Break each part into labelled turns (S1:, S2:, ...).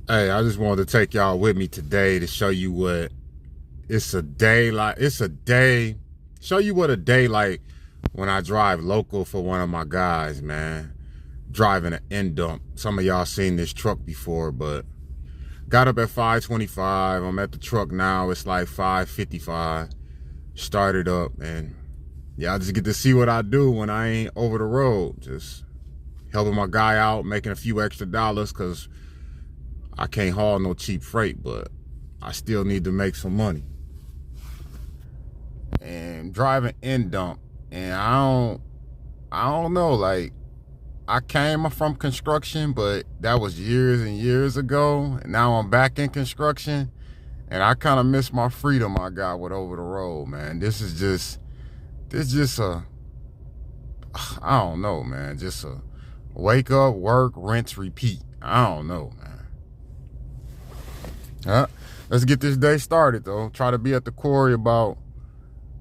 S1: Hey, I just wanted to take y'all with me today to show you what it's a day like. Show you what a day like when I drive local for one of my guys, man. Driving an N-Dump. Some of y'all seen this truck before, but got up at 5:25. I'm at the truck now. It's like 5:55. Started up, and y'all just get to see what I do when I ain't over the road. Just helping my guy out, making a few extra dollars, because I can't haul no cheap freight, but I still need to make some money. And driving N-Dump, and I don't know, like, I came from construction, but that was years and years ago, and now I'm back in construction, and I kind of miss my freedom I got with over the road, man. This just a, I don't know, man, just a wake up, work, rinse, repeat. I don't know, man. Let's get this day started, though. Try to be at the quarry about,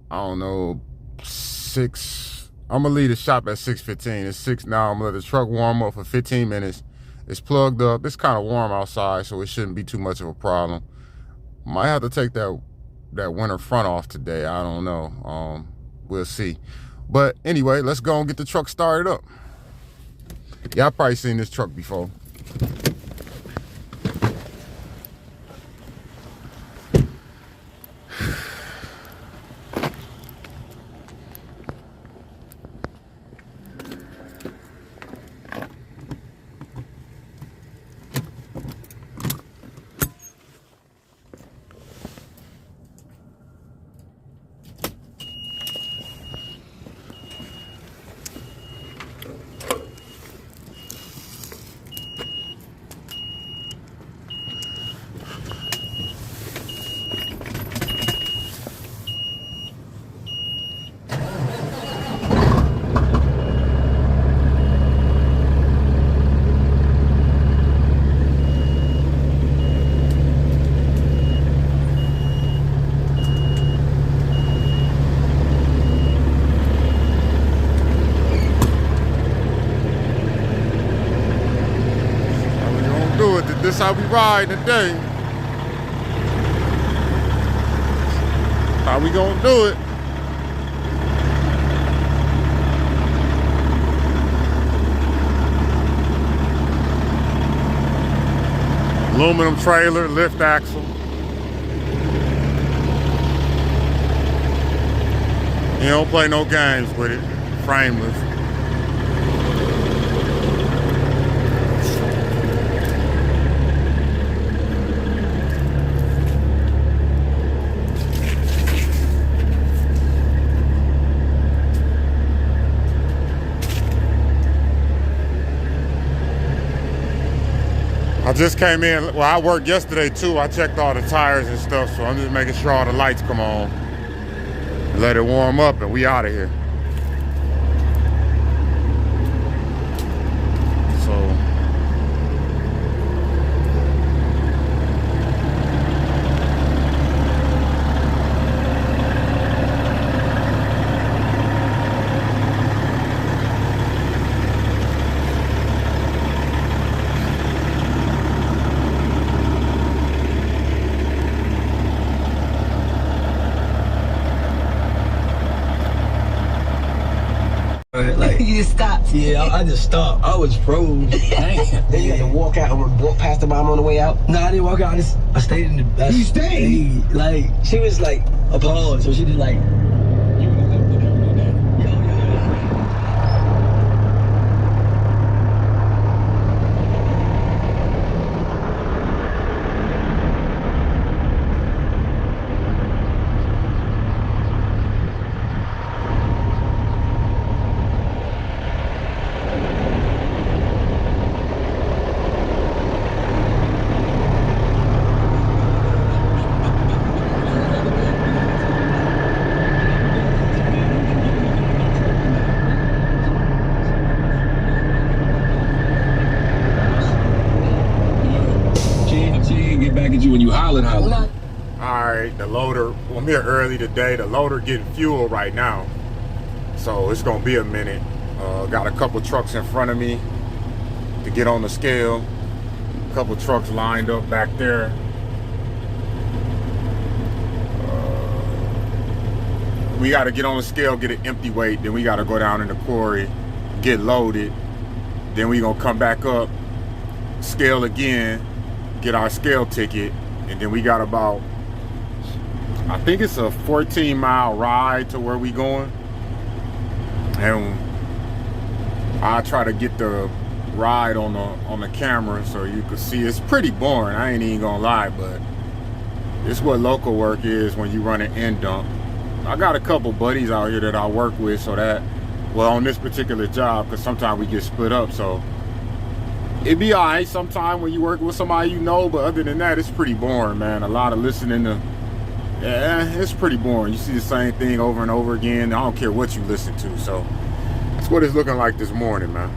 S1: I don't know, 6. I'm going to leave the shop at 6:15. It's 6 now. I'm going to let the truck warm up for 15 minutes. It's plugged up. It's kind of warm outside, so it shouldn't be too much of a problem. Might have to take that winter front off today. I don't know. We'll see. But anyway, let's go and get the truck started up. Y'all probably seen this truck before. This how we ride today. How we gonna do it? Aluminum trailer, lift axle. You don't play no games with it. Frameless. I just came in. Well, I worked yesterday too. I checked all the tires and stuff, so I'm just making sure all the lights come on. Let it warm up and we out of here.
S2: Like, you just stopped.
S3: Yeah, I just stopped. I was froze. Damn.
S2: Then you had to walk out and walk past the mom on the way out?
S3: No, I didn't walk out. I stayed in the back.
S2: You stayed?
S3: Like, she was like appalled, so she did like.
S4: When you holler.
S1: All right, the loader, well, I'm here early today. The loader getting fuel right now, so it's gonna be a minute. Got a couple trucks in front of me to get on the scale. couple trucks lined up back there. We got to get on the scale, get an empty weight. Then we got to go down in the quarry, get loaded. Then we gonna come back up, scale again, get our scale ticket, and then we got about, I think it's a 14-mile ride to where we going. And I try to get the ride on the camera so you can see. It's pretty boring, I ain't even gonna lie, but it's what local work is when you run an end dump. I got a couple buddies out here that I work with, so that, well, on this particular job, because sometimes we get split up, so it'd be all right sometime when you work with somebody you know, but other than that, it's pretty boring, man. A lot of listening to, yeah, it's pretty boring. You see the same thing over and over again. I don't care what you listen to, so that's what it's looking like this morning, man.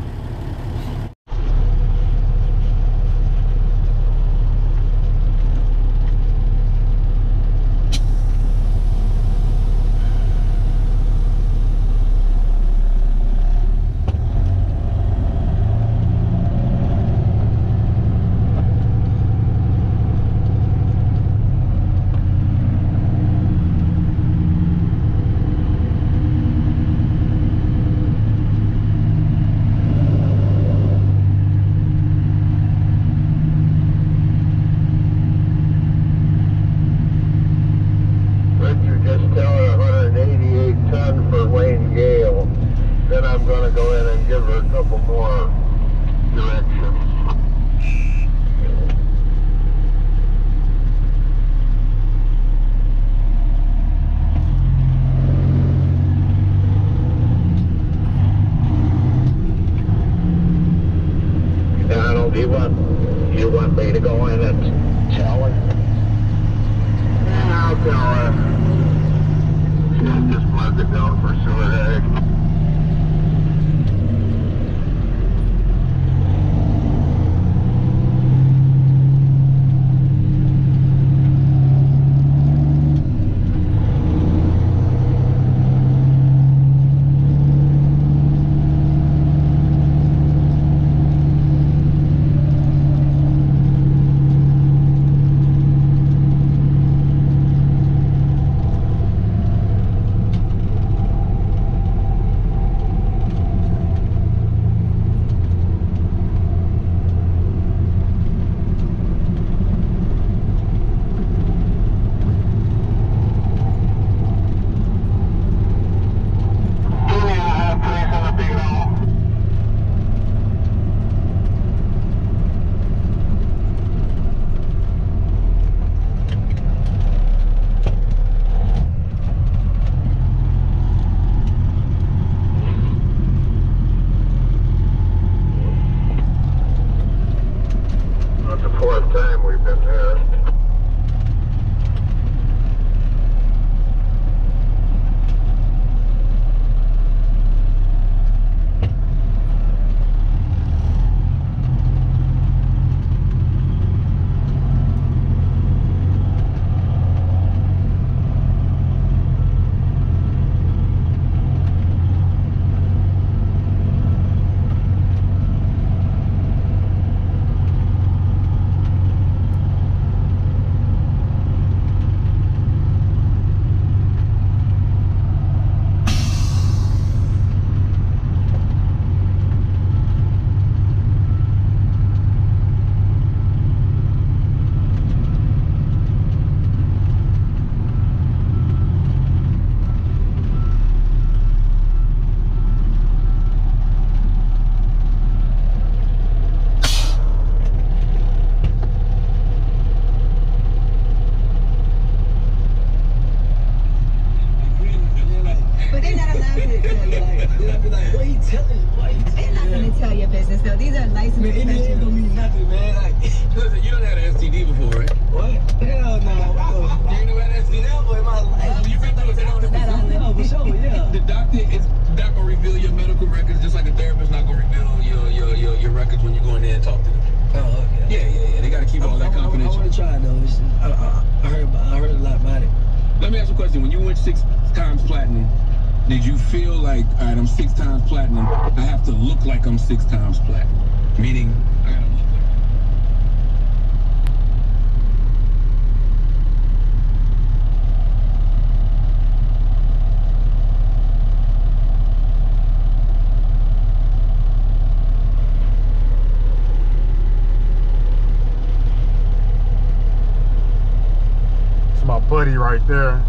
S4: You want me to go in and tell her? Yeah, I'll tell her. Just plug it down for sure.
S5: Did you feel like, all right, I'm 6 times platinum, I have to look like I'm 6 times platinum? Meaning, I gotta look like
S1: buddy right there.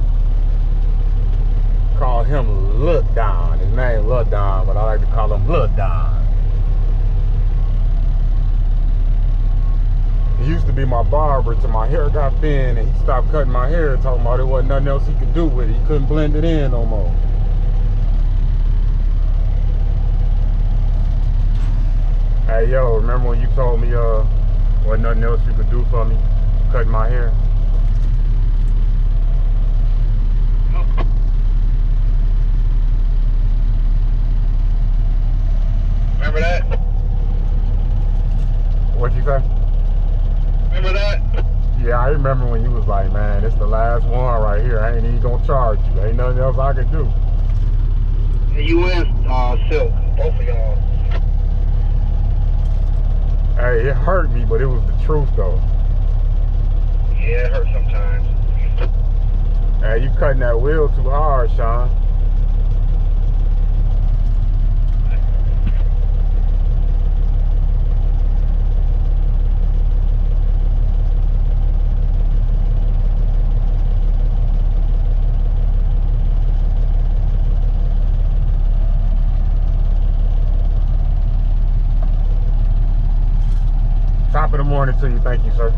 S1: Call him Lil Don. His name Lil Don, but I like to call him Lil Don. He used to be my barber till my hair got thin and he stopped cutting my hair, talking about there wasn't nothing else he could do with it. He couldn't blend it in no more. Hey yo, remember when you told me wasn't nothing else you could do for me, cutting my hair?
S4: Remember that?
S1: What'd you say?
S4: Remember that?
S1: Yeah, I remember when you was like, man, it's the last one right here. I ain't even gonna charge you. Ain't nothing else I can do.
S4: You and Silk, both of y'all.
S1: Hey, it hurt me, but it was the truth though.
S4: Yeah, it hurts sometimes.
S1: Hey, you cutting that wheel too hard, Sean. Top of the morning to you. Thank you, sir.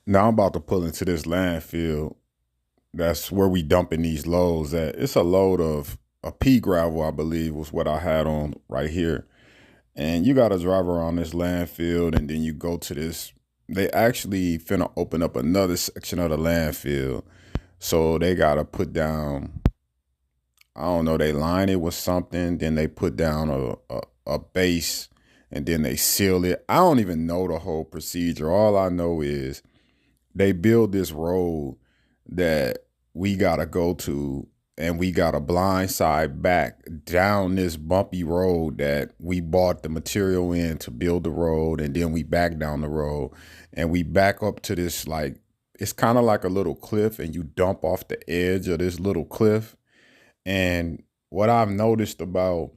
S1: Now I'm about to pull into this landfill. That's where we dumping these loads at. It's a load of a pea gravel, I believe, was what I had on right here. And you got to drive around this landfill, and then you go to this. They actually finna open up another section of the landfill. So they got to put down, I don't know, they line it with something. Then they put down a base, and then they seal it. I don't even know the whole procedure. All I know is they build this road that we got to go to, and we got a blind side back down this bumpy road that we bought the material in to build the road. And then we back down the road, and we back up to this, like, it's kind of like a little cliff, and you dump off the edge of this little cliff. And what I've noticed about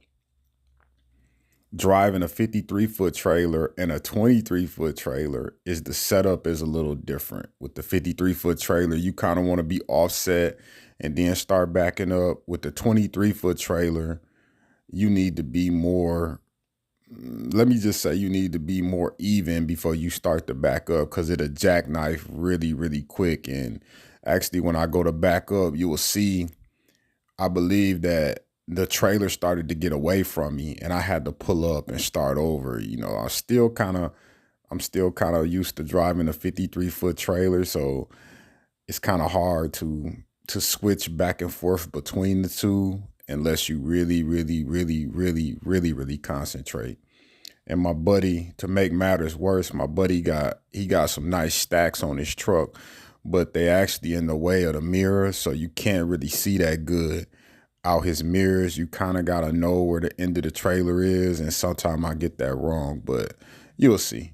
S1: driving a 53-foot trailer and a 23-foot trailer is the setup is a little different. With the 53-foot trailer, you kind of want to be offset and then start backing up. With the 23-foot trailer, you need to be more, let me just say, you need to be more even before you start to back up, because it'll jackknife really, really quick. And actually, when I go to back up, you will see, I believe that the trailer started to get away from me, and I had to pull up and start over. You know, I'm still kind of used to driving a 53-foot trailer, so it's kind of hard to switch back and forth between the two unless you really, really, really, really, really, really concentrate. And my buddy, to make matters worse, my buddy got some nice stacks on his truck, but they actually in the way of the mirror, so you can't really see that good out his mirrors. You kind of got to know where the end of the trailer is, and sometimes I get that wrong, but you'll see.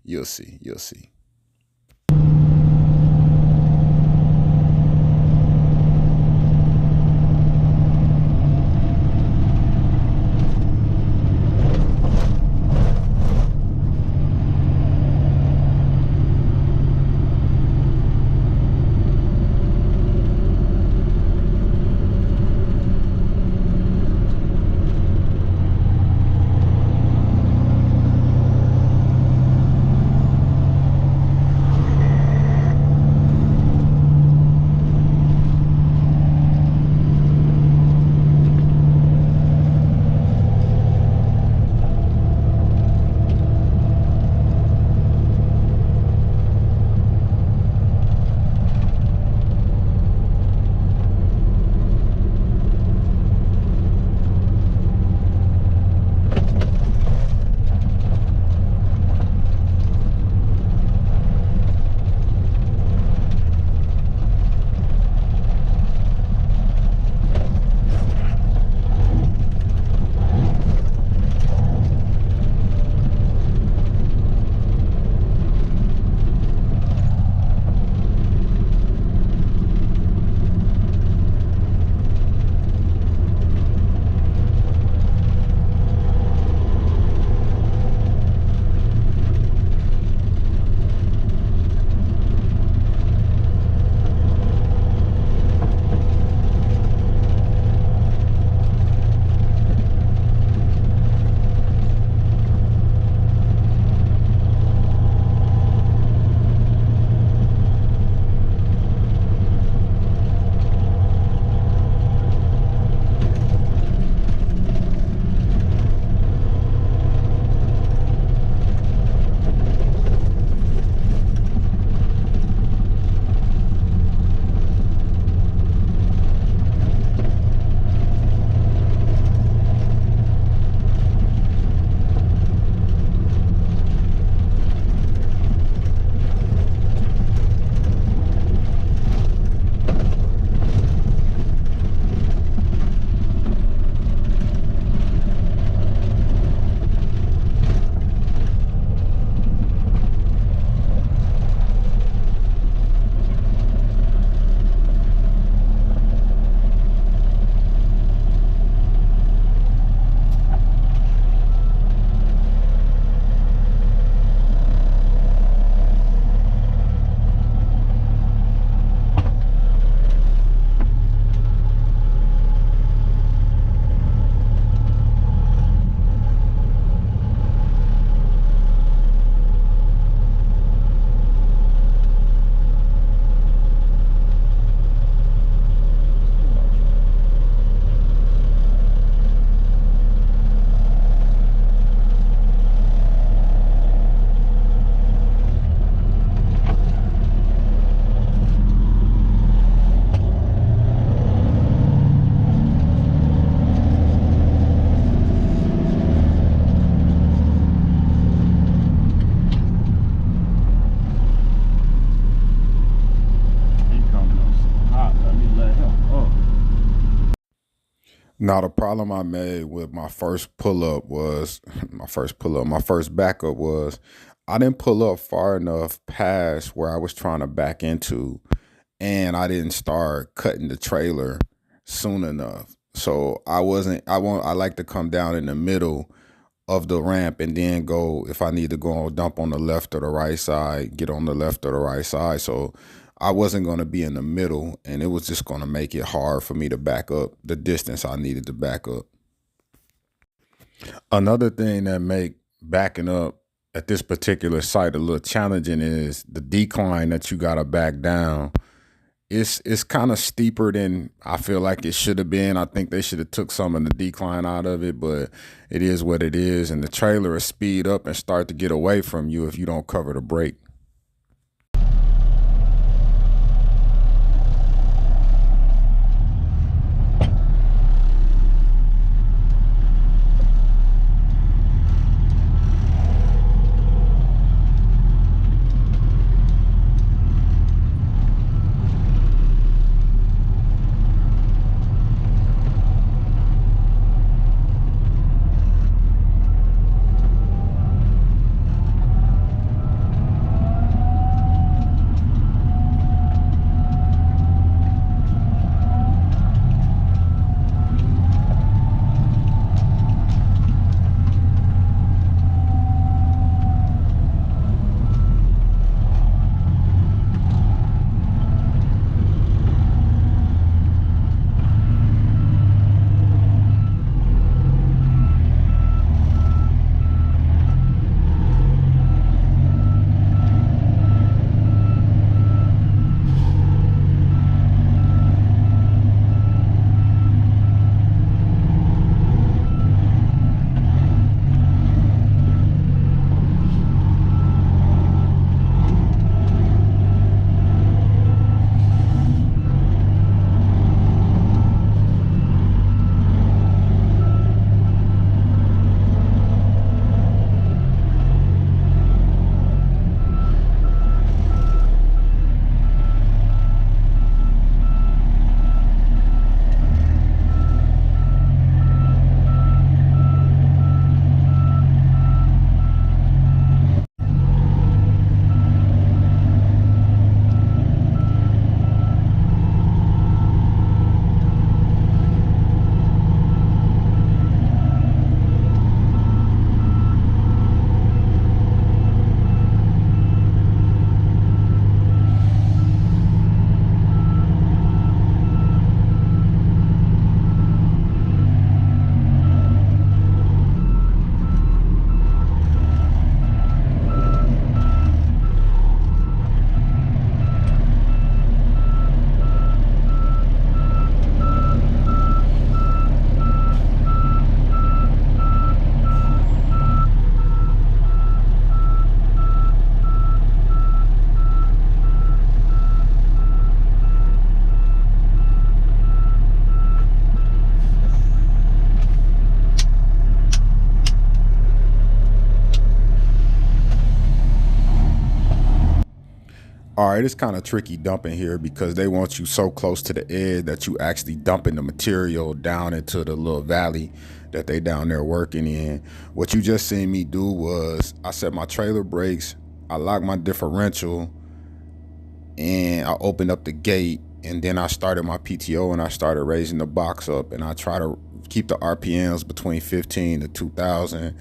S1: Now, the problem I made with my first pull up was my first backup was I didn't pull up far enough past where I was trying to back into, and I didn't start cutting the trailer soon enough. So I like to come down in the middle of the ramp and then go, if I need to go dump on the left or the right side, get on the left or the right side. So I wasn't going to be in the middle, and it was just going to make it hard for me to back up the distance I needed to back up. Another thing that make backing up at this particular site a little challenging is the decline that you got to back down. It's kind of steeper than I feel like it should have been. I think they should have took some of the decline out of it, but it is what it is. And the trailer will speed up and start to get away from you if you don't cover the brake. All right, it's kind of tricky dumping here because they want you so close to the edge that you actually dumping the material down into the little valley that they down there working in. What you just seen me do was I set my trailer brakes, I locked my differential, and I opened up the gate, and then I started my PTO and I started raising the box up, and I try to keep the RPMs between 15 to 2,000,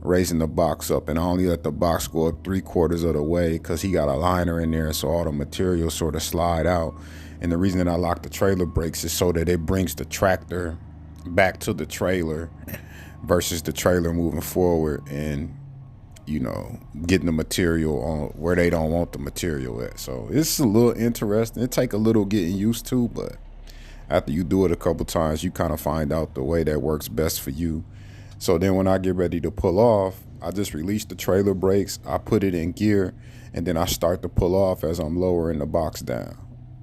S1: raising the box up, and I only let the box go up 3/4 of the way because he got a liner in there, so all the material sort of slide out. And the reason that I lock the trailer brakes is so that it brings the tractor back to the trailer versus the trailer moving forward and, you know, getting the material on where they don't want the material at. So it's a little interesting. It take a little getting used to, but after you do it a couple times, you kind of find out the way that works best for you. So then when I get ready to pull off, I just release the trailer brakes, I put it in gear, and then I start to pull off as I'm lowering the box down.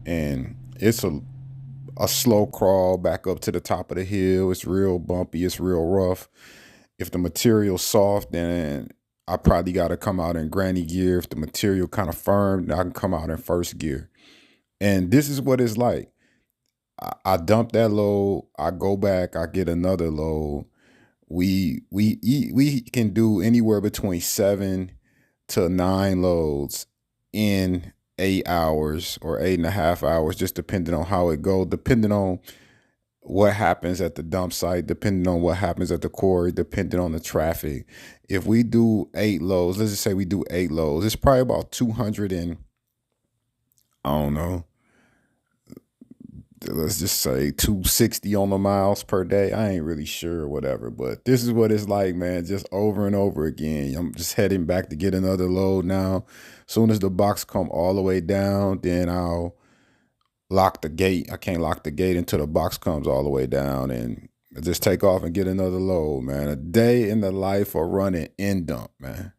S1: And it's a slow crawl back up to the top of the hill. It's real bumpy, it's real rough. If the material's soft, then I probably got to come out in granny gear. If the material kind of firm, then I can come out in first gear. And this is what it's like. I dump that load, I go back, I get another load. We can do anywhere between 7 to 9 loads in 8 hours or 8.5 hours, just depending on how it goes, depending on what happens at the dump site, depending on what happens at the quarry, depending on the traffic. If we do 8 loads, let's just say we do 8 loads, it's probably about 200 and I don't know, let's just say 260 on the miles per day. I ain't really sure or whatever, but this is what it's like, man, just over and over again. I'm just heading back to get another load now. Soon as the box come all the way down, then I'll lock the gate. I can't lock the gate until the box comes all the way down, and I just take off and get another load, man. A day in the life of running in dump, man.